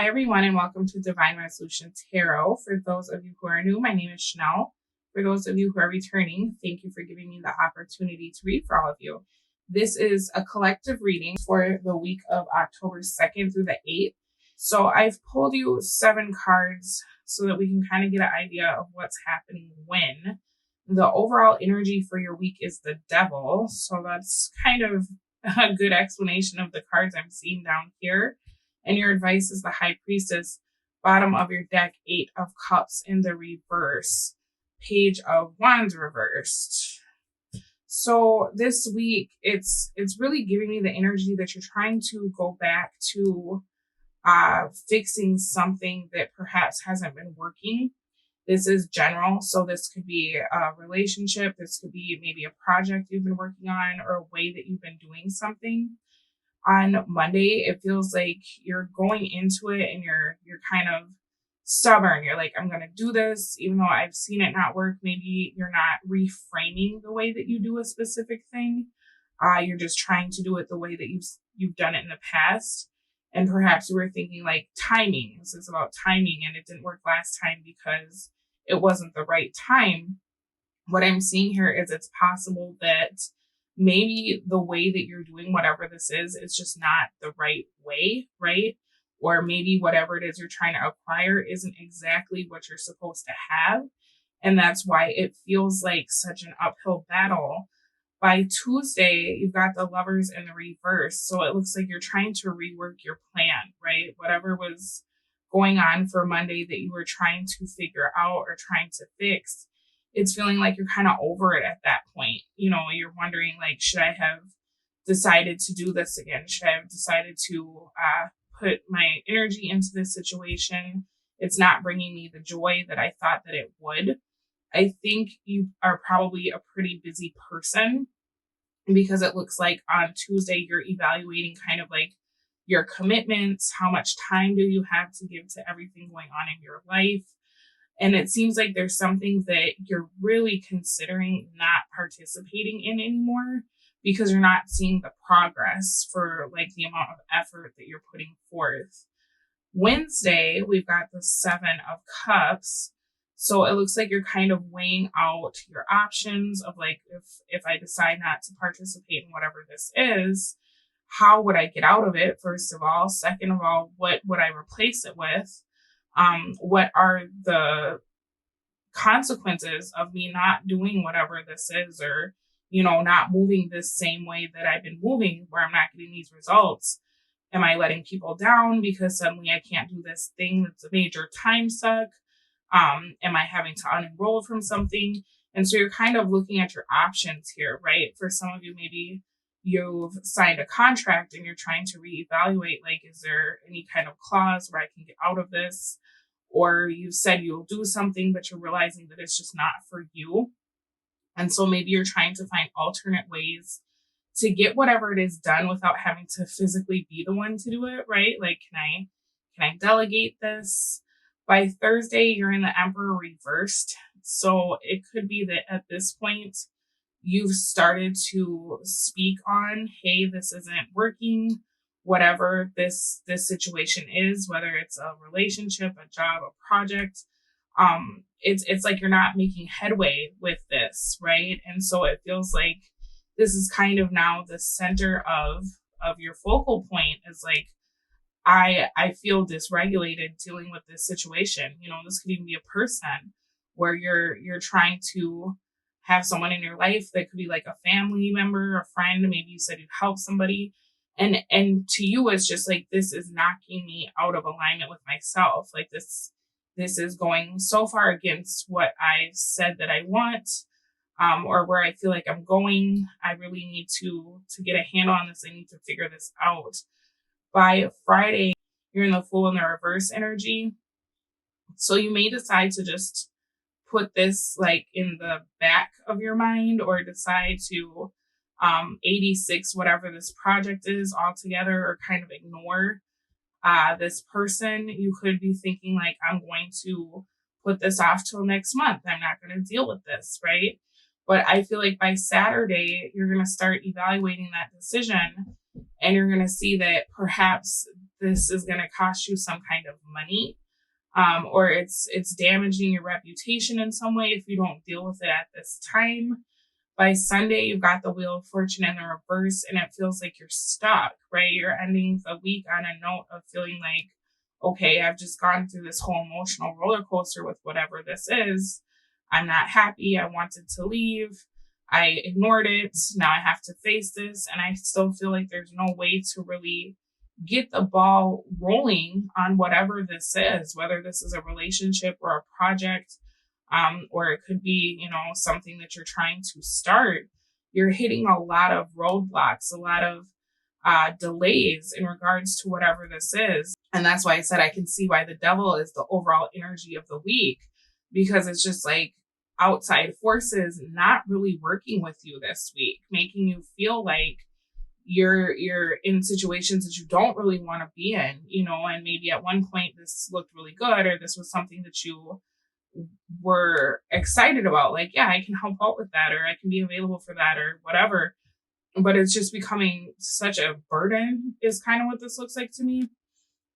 Hi, everyone, and welcome to Divine Resolution Tarot. For those of you who are new, my name is Chanel. For those of you who are returning, thank you for giving me the opportunity to read for all of you. This is a collective reading for the week of October 2nd through the 8th. So I've pulled you 7 cards so that we can kind of get an idea of what's happening when. The overall energy for your week is the Devil. So that's kind of a good explanation of the cards I'm seeing down here. And your advice is the High Priestess. Bottom of your deck, 8 of Cups in the reverse. Page of Wands reversed. So this week, it's really giving me the energy that you're trying to go back to fixing something that perhaps hasn't been working. This is general, so this could be a relationship, this could be maybe a project you've been working on, or a way that you've been doing something. On Monday, it feels like you're going into it and you're kind of stubborn. You're like, I'm going to do this, even though I've seen it not work. Maybe you're not reframing the way that you do a specific thing. You're just trying to do it the way that you've done it in the past. And perhaps you were thinking like timing. This is about timing, and it didn't work last time because it wasn't the right time. What I'm seeing here is it's possible that maybe the way that you're doing whatever this is just not the right way, right? Or maybe whatever it is you're trying to acquire isn't exactly what you're supposed to have. And that's why it feels like such an uphill battle. By Tuesday, you've got the Lovers in the reverse. So it looks like you're trying to rework your plan, right? Whatever was going on for Monday that you were trying to figure out or trying to fix, it's feeling like you're kind of over it at that point. You know, you're wondering, like, should I have decided to do this again? Should I have decided to put my energy into this situation? It's not bringing me the joy that I thought that it would. I think you are probably a pretty busy person, because it looks like on Tuesday you're evaluating kind of like your commitments. How much time do you have to give to everything going on in your life? And it seems like there's something that you're really considering not participating in anymore because you're not seeing the progress for like the amount of effort that you're putting forth. Wednesday, we've got the 7 of Cups. So it looks like you're kind of weighing out your options of like, if I decide not to participate in whatever this is, how would I get out of it? First of all. Second of all, what would I replace it with? What are the consequences of me not doing whatever this is, or, you know, not moving this same way that I've been moving where I'm not getting these results? Am I letting people down because suddenly I can't do this thing that's a major time suck? Am I having to unenroll from something? And so you're kind of looking at your options here, right? For some of you, maybe you've signed a contract and you're trying to reevaluate, like, is there any kind of clause where I can get out of this? Or you've said you'll do something, but you're realizing that it's just not for you. And so maybe you're trying to find alternate ways to get whatever it is done without having to physically be the one to do it, right? Like, can I delegate this? By Thursday, you're in the Emperor reversed. So it could be that at this point, you've started to speak on, hey, this isn't working. Whatever this situation is, whether it's a relationship, a job, a project, it's like you're not making headway with this, right? And so it feels like this is kind of now the center of your focal point is like, I feel dysregulated dealing with this situation. You know, this could even be a person where you're trying to have someone in your life that could be like a family member, a friend. Maybe you said you'd help somebody. And to you, it's just like, this is knocking me out of alignment with myself. Like this is going so far against what I've said that I want, or where I feel like I'm going. I really need to get a handle on this. I need to figure this out. By Friday, you're in the Fool in the reverse energy. So you may decide to just put this like in the back of your mind, or decide to 86 whatever this project is altogether, or kind of ignore this person. You could be thinking like, I'm going to put this off till next month. I'm not going to deal with this, right? But I feel like by Saturday, you're going to start evaluating that decision, and you're going to see that perhaps this is going to cost you some kind of money, or it's damaging your reputation in some way if you don't deal with it at this time. By Sunday, you've got the Wheel of Fortune in the reverse, and it feels like you're stuck, right? You're ending the week on a note of feeling like, okay, I've just gone through this whole emotional roller coaster with whatever this is. I'm not happy. I wanted to leave. I ignored it. Now I have to face this. And I still feel like there's no way to really get the ball rolling on whatever this is, whether this is a relationship or a project, or it could be, something that you're trying to start. You're hitting a lot of roadblocks, a lot of delays in regards to whatever this is. And that's why I said I can see why the devil is the overall energy of the week, because it's just like outside forces not really working with you this week, making you feel like you're in situations that you don't really want to be in, and maybe at one point this looked really good, or this was something that you were excited about, like, yeah, I can help out with that, or I can be available for that, or whatever. But it's just becoming such a burden is kind of what this looks like to me.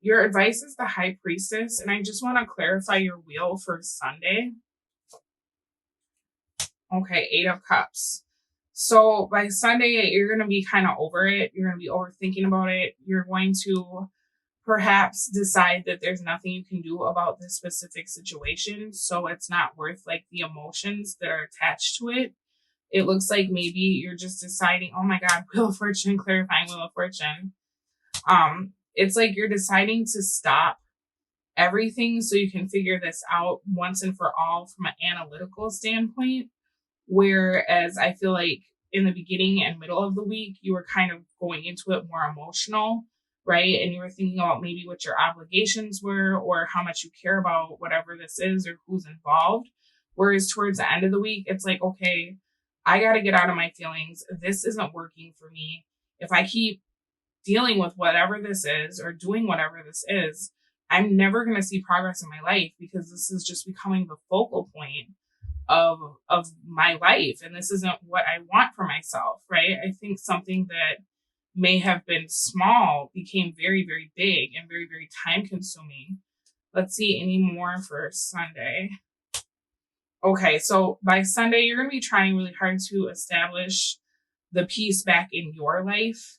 Your advice is the High Priestess, and I just want to clarify your wheel for Sunday. Okay, 8 of Cups. So by Sunday, you're going to be kind of over it. You're going to be overthinking about it. You're going to perhaps decide that there's nothing you can do about this specific situation. So it's not worth like the emotions that are attached to it. It looks like maybe you're just deciding, oh my God, Wheel of Fortune, clarifying Wheel of Fortune. It's like you're deciding to stop everything so you can figure this out once and for all from an analytical standpoint. Whereas I feel like in the beginning and middle of the week, you were kind of going into it more emotional, right? And you were thinking about maybe what your obligations were or how much you care about whatever this is or who's involved. Whereas towards the end of the week, it's like, okay, I got to get out of my feelings. This isn't working for me. If I keep dealing with whatever this is or doing whatever this is, I'm never going to see progress in my life, because this is just becoming the focal point of my life, and this isn't what I want for myself, right? I think something that may have been small became very, very big and very, very time consuming. Let's see any more for Sunday. Okay, so by Sunday, you're going to be trying really hard to establish the peace back in your life,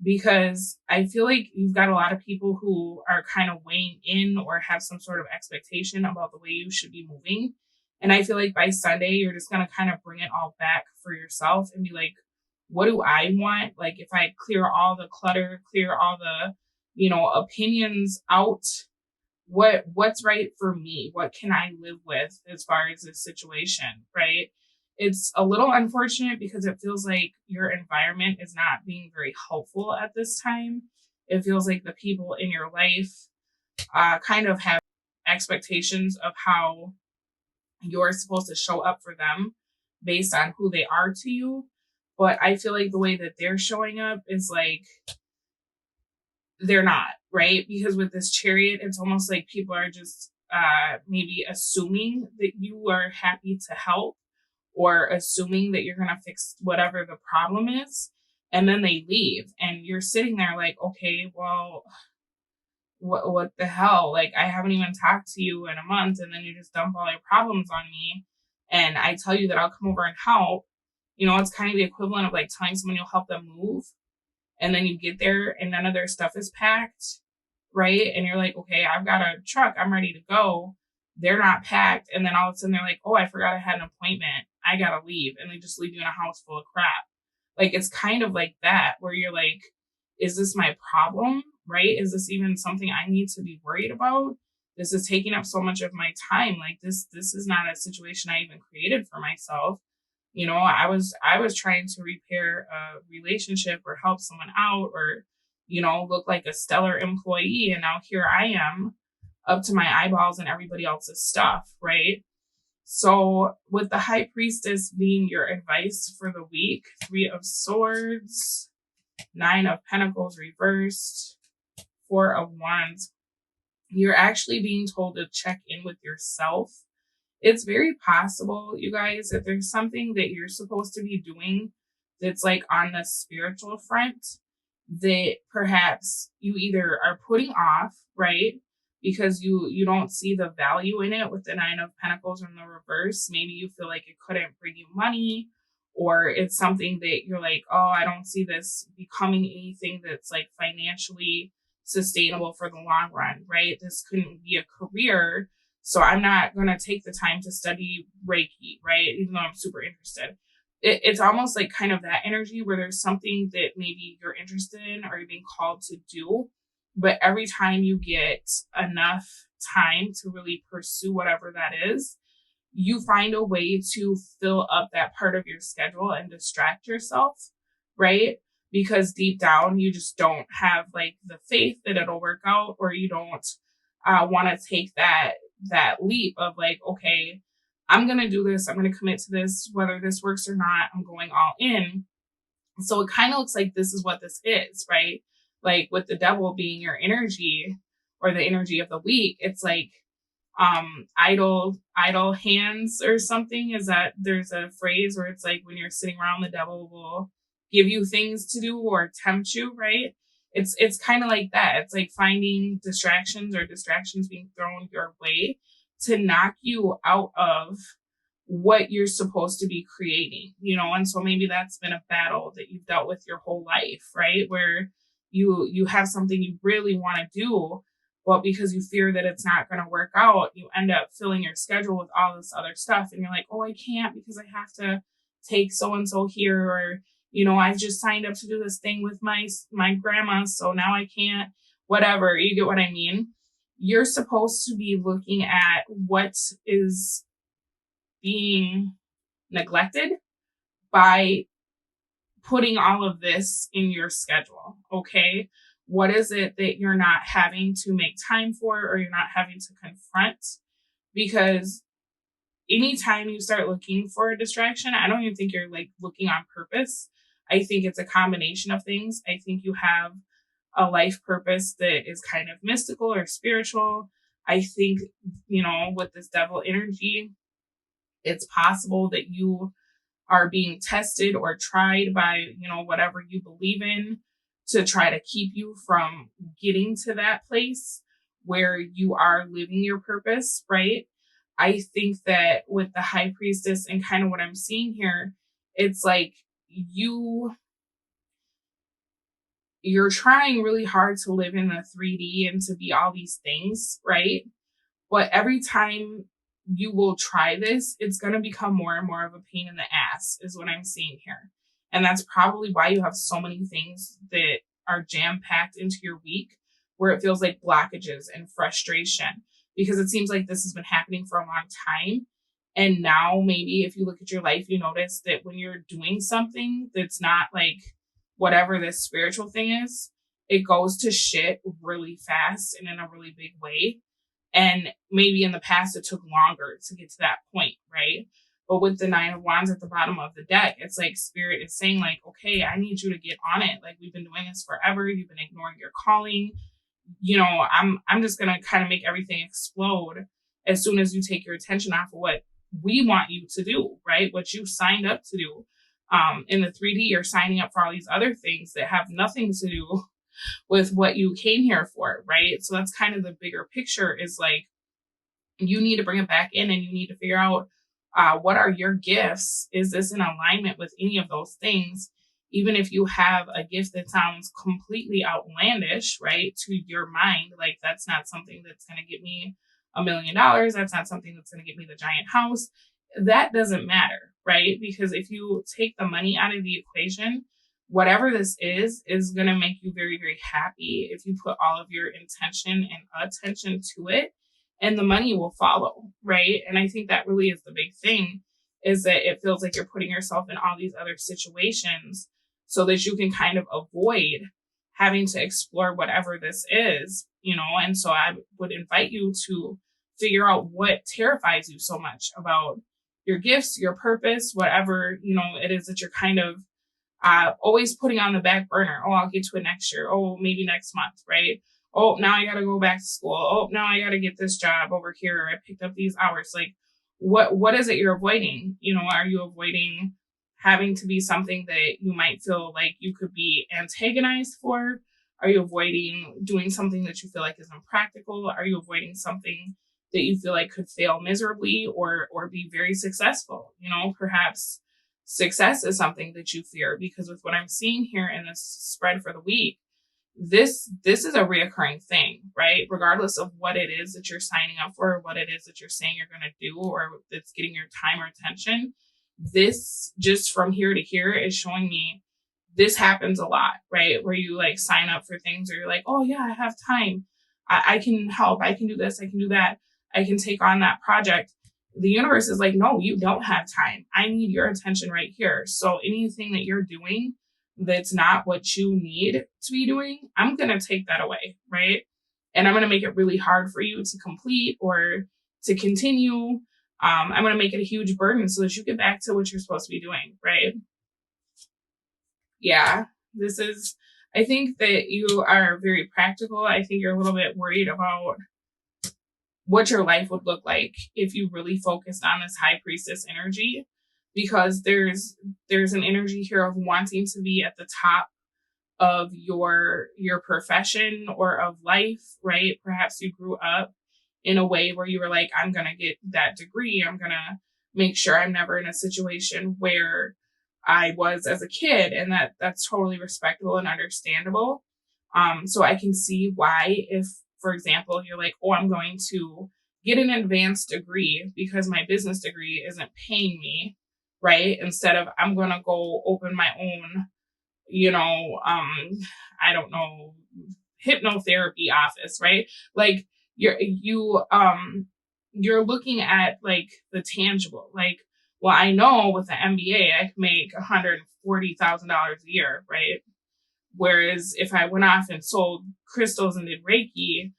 because I feel like you've got a lot of people who are kind of weighing in or have some sort of expectation about the way you should be moving. And I feel like by Sunday, you're just going to kind of bring it all back for yourself and be like, what do I want? Like, if I clear all the clutter, clear all the, opinions out, what's right for me? What can I live with as far as this situation, right? It's a little unfortunate because it feels like your environment is not being very helpful at this time. It feels like the people in your life kind of have expectations of how you're supposed to show up for them based on who they are to you. But I feel like the way that they're showing up is like they're not, right? Because with this Chariot, it's almost like people are just maybe assuming that you are happy to help, or assuming that you're going to fix whatever the problem is. And then they leave and you're sitting there like, okay, well, what the hell? Like, I haven't even talked to you in a month, and then you just dump all your problems on me. And I tell you that I'll come over and help. It's kind of the equivalent of like telling someone you'll help them move, and then you get there and none of their stuff is packed, right? And you're like, okay, I've got a truck, I'm ready to go. They're not packed. And then all of a sudden they're like, oh, I forgot I had an appointment, I gotta leave. And they just leave you in a house full of crap. Like, it's kind of like that, where you're like, is this my problem, right? Is this even something I need to be worried about? This is taking up so much of my time. Like, this is not a situation I even created for myself. I was trying to repair a relationship or help someone out, or, look like a stellar employee. And now here I am up to my eyeballs in everybody else's stuff, right? So with the High Priestess being your advice for the week, 3 of Swords, 9 of Pentacles reversed, 4 of Wands, you're actually being told to check in with yourself. It's very possible, you guys, that there's something that you're supposed to be doing that's like on the spiritual front that perhaps you either are putting off, right? because you don't see the value in it with the Nine of Pentacles in the reverse. Maybe you feel like it couldn't bring you money, or it's something that you're like, oh, I don't see this becoming anything that's like financially sustainable for the long run, right? This couldn't be a career, so I'm not going to take the time to study Reiki, right? Even though I'm super interested. It's almost like kind of that energy where there's something that maybe you're interested in or you're being called to do, but every time you get enough time to really pursue whatever that is, you find a way to fill up that part of your schedule and distract yourself, right? Because deep down, you just don't have like the faith that it'll work out, or you don't want to take that leap of like, okay, I'm going to do this. I'm going to commit to this, whether this works or not. I'm going all in. So it kind of looks like this is what this is, right? Like with the devil being your energy or the energy of the week, it's like idle hands or something. Is that there's a phrase where it's like when you're sitting around, the devil will give you things to do or tempt you, right? It's kind of like that. It's like finding distractions or distractions being thrown your way to knock you out of what you're supposed to be creating, you know? And so maybe that's been a battle that you've dealt with your whole life, right? Where you have something you really want to do, but because you fear that it's not going to work out, you end up filling your schedule with all this other stuff. And you're like, oh, I can't because I have to take so-and-so here, or, you know, I've just signed up to do this thing with my grandma, so now I can't, whatever. You get what I mean? You're supposed to be looking at what is being neglected by putting all of this in your schedule, okay? What is it that you're not having to make time for, or you're not having to confront? Because anytime you start looking for a distraction, I don't even think you're like looking on purpose. I think it's a combination of things. I think you have a life purpose that is kind of mystical or spiritual. I think, you know, with this devil energy, it's possible that you are being tested or tried by, you know, whatever you believe in to try to keep you from getting to that place where you are living your purpose, right? I think that with the High Priestess and kind of what I'm seeing here, it's like you're trying really hard to live in the 3D and to be all these things, right? But every time you will try this, it's going to become more and more of a pain in the ass, is what I'm seeing here. And that's probably why you have so many things that are jam-packed into your week, where it feels like blockages and frustration, because it seems like this has been happening for a long time. And now maybe if you look at your life, you notice that when you're doing something that's not like whatever this spiritual thing is, it goes to shit really fast and in a really big way. And maybe in the past, it took longer to get to that point, right? But with the Nine of Wands at the bottom of the deck, it's like Spirit is saying like, okay, I need you to get on it. Like, we've been doing this forever. You've been ignoring your calling. You know, I'm just going to kind of make everything explode as soon as you take your attention off of what we want you to do, right? What you signed up to do. In the 3D, you're signing up for all these other things that have nothing to do with what you came here for, right? So that's kind of the bigger picture, is like, you need to bring it back in and you need to figure out what are your gifts? Is this in alignment with any of those things? Even if you have a gift that sounds completely outlandish, right, to your mind, like that's not something that's going to get me $1 million. That's not something that's going to get me the giant house. That doesn't matter, right? Because if you take the money out of the equation, whatever this is going to make you very, very happy if you put all of your intention and attention to it, and the money will follow, right? And I think that really is the big thing, is that it feels like you're putting yourself in all these other situations so that you can kind of avoid having to explore whatever this is, you know? And so I would invite you to figure out what terrifies you so much about your gifts, your purpose, whatever, you know, it is that you're kind of always putting on the back burner. Oh, I'll get to it next year. Oh, maybe next month, right? Oh, now I got to go back to school. Oh, now I got to get this job over here. I picked up these hours. Like, what is it you're avoiding? You know, are you avoiding having to be something that you might feel like you could be antagonized for? Are you avoiding doing something that you feel like is impractical? Are you avoiding something that you feel like could fail miserably or be very successful? You know, perhaps success is something that you fear, because with what I'm seeing here in this spread for the week, this is a reoccurring thing, right? Regardless of what it is that you're signing up for, or what it is that you're saying you're going to do, or that's getting your time or attention, this just from here to here is showing me this happens a lot, right? Where you like sign up for things, or you're like, oh yeah, I have time. I can help. I can do this. I can do that. I can take on that project. The universe is like, no, you don't have time. I need your attention right here. So anything that you're doing that's not what you need to be doing, I'm going to take that away, right? And I'm going to make it really hard for you to complete or to continue. I'm going to make it a huge burden so that you get back to what you're supposed to be doing, right? Yeah, I think that you are very practical. I think you're a little bit worried about what your life would look like if you really focused on this high priestess energy, because there's an energy here of wanting to be at the top of your profession or of life, right? Perhaps you grew up in a way where you were like, I'm going to get that degree. I'm going to make sure I'm never in a situation where I was as a kid, and that's totally respectable and understandable. So I can see why, if, for example, you're like, oh, I'm going to get an advanced degree because my business degree isn't paying me, right? Instead of I'm going to go open my own, I don't know, hypnotherapy office, right? Like you're looking at like the tangible, like, well, I know with the MBA, I can make $140,000 a year, right? Whereas if I went off and sold crystals and did Reiki,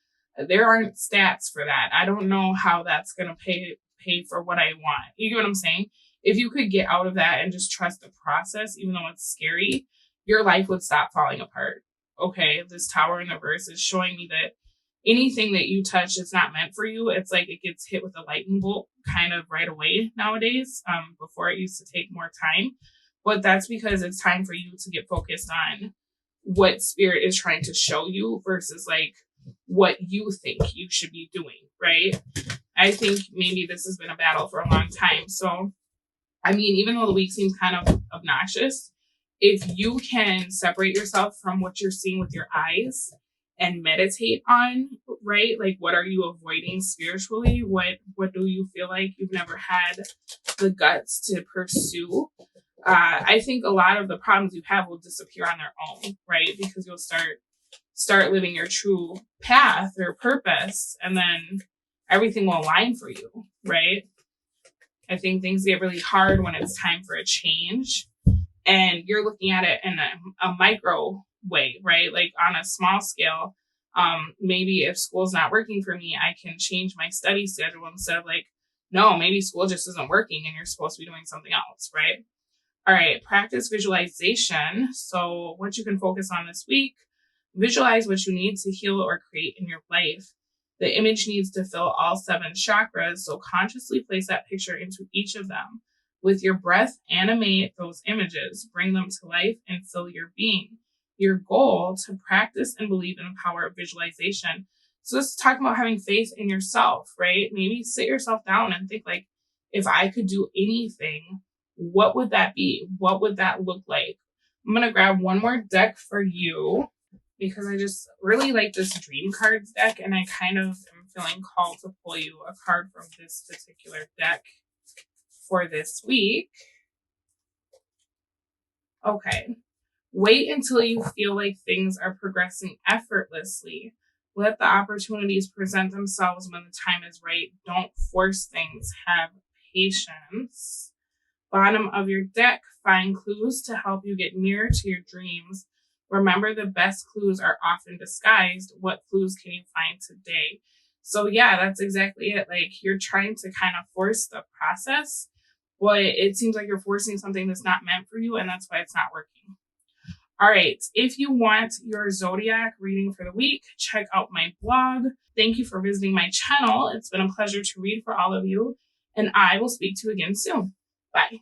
there aren't stats for that. I don't know how that's going to pay for what I want. You get what I'm saying? If you could get out of that and just trust the process, even though it's scary, your life would stop falling apart. Okay, this Tower in the Verse is showing me that anything that you touch is not meant for you. It's like it gets hit with a lightning bolt kind of right away nowadays. Before it used to take more time. But that's because it's time for you to get focused on what spirit is trying to show you versus like what you think you should be doing, right? I think maybe this has been a battle for a long time. So, I mean, even though the week seems kind of obnoxious, if you can separate yourself from what you're seeing with your eyes and meditate on, right? Like, what are you avoiding spiritually? What do you feel like you've never had the guts to pursue? I think a lot of the problems you have will disappear on their own, right? Because you'll start living your true path or purpose, and then everything will align for you, right? I think things get really hard when it's time for a change, and you're looking at it in a micro way, right? Like on a small scale, maybe if school's not working for me, I can change my study schedule instead of like, no, maybe school just isn't working and you're supposed to be doing something else, right? All right, practice visualization. So what you can focus on this week, visualize what you need to heal or create in your life. The image needs to fill all 7 chakras, so consciously place that picture into each of them. With your breath, animate those images, bring them to life, and fill your being. Your goal to practice and believe in the power of visualization. So this is talking about having faith in yourself, right? Maybe sit yourself down and think like, if I could do anything, what would that be? What would that look like? I'm going to grab one more deck for you because I just really like this Dream Cards deck, and I kind of am feeling called to pull you a card from this particular deck for this week. Okay. Wait until you feel like things are progressing effortlessly. Let the opportunities present themselves when the time is right. Don't force things. Have patience. Bottom of your deck, find clues to help you get nearer to your dreams. Remember, the best clues are often disguised. What clues can you find today? So yeah, that's exactly it. Like, you're trying to kind of force the process, but it seems like you're forcing something that's not meant for you, and that's why it's not working. All right. If you want your zodiac reading for the week, check out my blog. Thank you for visiting my channel. It's been a pleasure to read for all of you, and I will speak to you again soon. Bye.